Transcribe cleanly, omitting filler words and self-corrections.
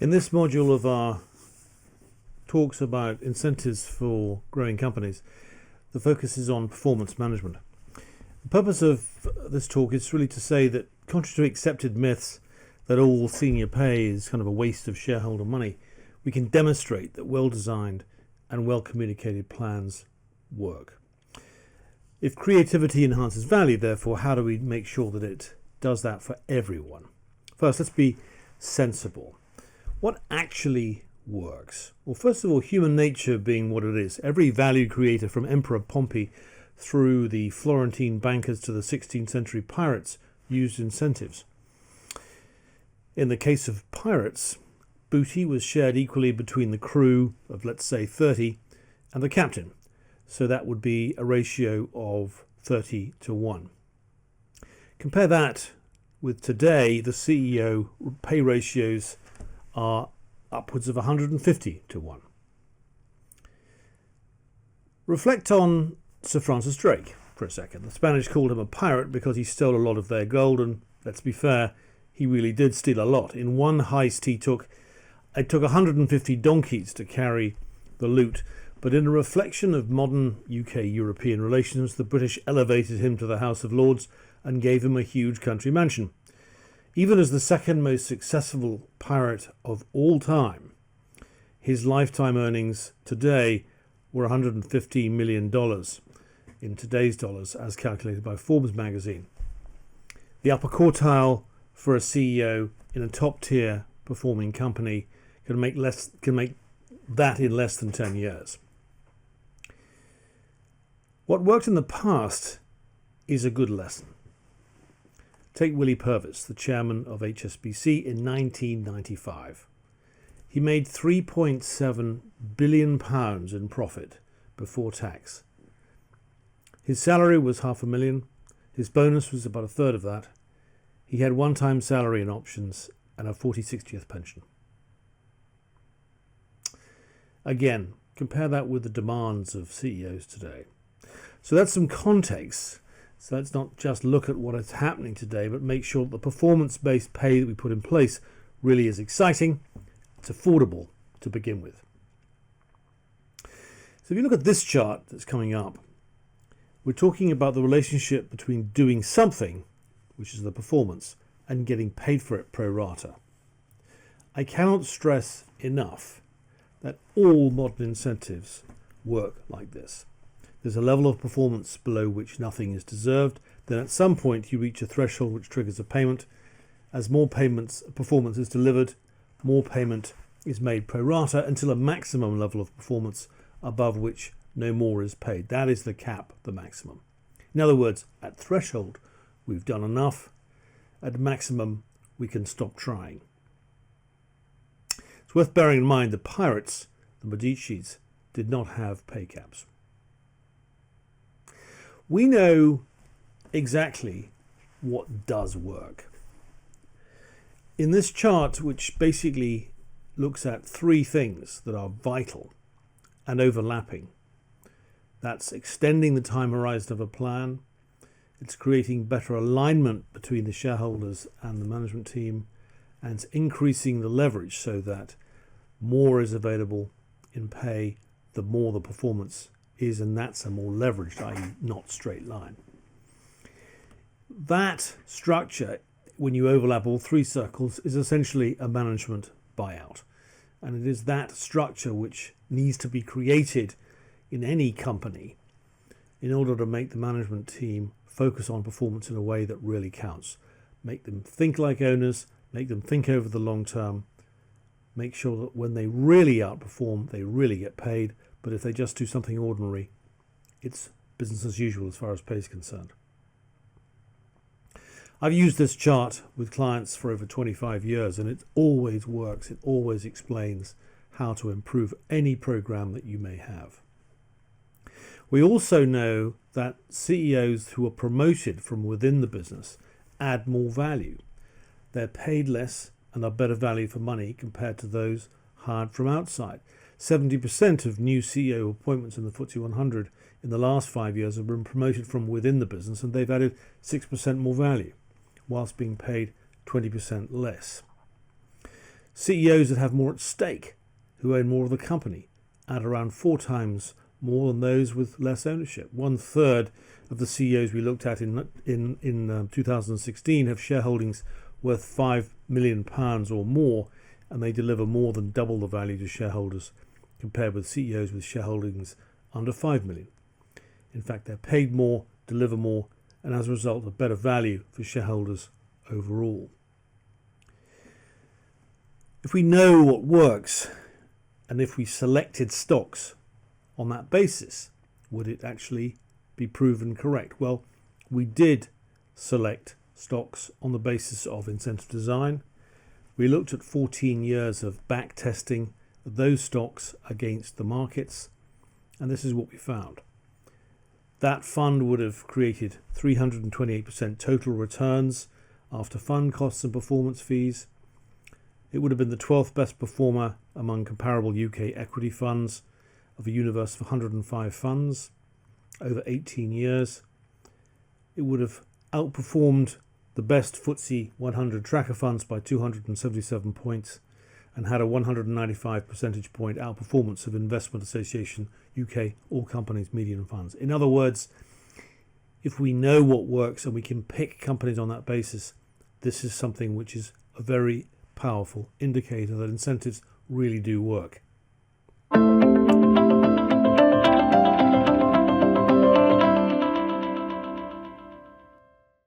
In this module of our talks about incentives for growing companies, the focus is on performance management. The purpose of this talk is really to say that, contrary to accepted myths that all senior pay is kind of a waste of shareholder money, we can demonstrate that well-designed and well-communicated plans work. If creativity enhances value, therefore, how do we make sure that it does that for everyone? First, let's be sensible. What actually works? Well, first of all, human nature being what it is, every value creator from Emperor Pompey through the Florentine bankers to the 16th century pirates used incentives. In the case of pirates, booty was shared equally between the crew of, let's say, 30 and the captain. So that would be a ratio of 30-1. Compare that with today. The CEO pay ratios are upwards of 150-1. Reflect on Sir Francis Drake for a second. The Spanish called him a pirate because he stole a lot of their gold, and let's be fair, he really did steal a lot. In one heist it took 150 donkeys to carry the loot, but in a reflection of modern UK-European relations, the British elevated him to the House of Lords and gave him a huge country mansion. Even as the second most successful pirate of all time, his lifetime earnings today were $115 million in today's dollars, as calculated by Forbes magazine. The upper quartile for a CEO in a top-tier performing company can make that in less than 10 years. What worked in the past is a good lesson. Take Willie Purvis, the chairman of HSBC, in 1995. He made £3.7 billion in profit before tax. His salary was $500,000. His bonus was about a third of that. He had one-time salary and options and a 40/60th pension. Again, compare that with the demands of CEOs today. So that's some context. So let's not just look at what is happening today, but make sure that the performance-based pay that we put in place really is exciting, it's affordable to begin with. So if you look at this chart that's coming up, we're talking about the relationship between doing something, which is the performance, and getting paid for it pro rata. I cannot stress enough that all modern incentives work like this. There's a level of performance below which nothing is deserved. Then at some point you reach a threshold which triggers a payment. As more performance is delivered, more payment is made pro rata until a maximum level of performance above which no more is paid. That is the cap, the maximum. In other words, at threshold, we've done enough. At maximum, we can stop trying. It's worth bearing in mind the pirates, the Medicis, did not have pay caps. We know exactly what does work. In this chart, which basically looks at three things that are vital and overlapping, that's extending the time horizon of a plan, it's creating better alignment between the shareholders and the management team, and it's increasing the leverage so that more is available in pay the more the performance is, and that's a more leveraged, i.e. not straight line. That structure, when you overlap all three circles, is essentially a management buyout. And it is that structure which needs to be created in any company in order to make the management team focus on performance in a way that really counts. Make them think like owners, make them think over the long term, make sure that when they really outperform, they really get paid. But if they just do something ordinary, it's business as usual as far as pay is concerned. I've used this chart with clients for over 25 years, and it always works. It always explains how to improve any program that you may have. We also know that CEOs who are promoted from within the business add more value. They're paid less and are better value for money compared to those hired from outside. 70% of new CEO appointments in the FTSE 100 in the last 5 years have been promoted from within the business, and they've added 6% more value, whilst being paid 20% less. CEOs that have more at stake, who own more of the company, at around 4 times more than those with less ownership. 1/3 of the CEOs we looked at in 2016 have shareholdings worth £5 million or more, and they deliver more than double the value to shareholders compared with CEOs with shareholdings under 5 million. In fact, they're paid more, deliver more, and as a result, a better value for shareholders overall. If we know what works, and if we selected stocks on that basis, would it actually be proven correct? Well, we did select stocks on the basis of incentive design. We looked at 14 years of back testing those stocks against the markets, and this is what we found. That fund would have created 328% total returns after fund costs and performance fees. It would have been the 12th best performer among comparable UK equity funds of a universe of 105 funds over 18 years. It would have outperformed the best FTSE 100 tracker funds by 277 points and had a 195 percentage point outperformance of Investment Association UK All Companies Median Funds. In other words, if we know what works and we can pick companies on that basis, this is something which is a very powerful indicator that incentives really do work.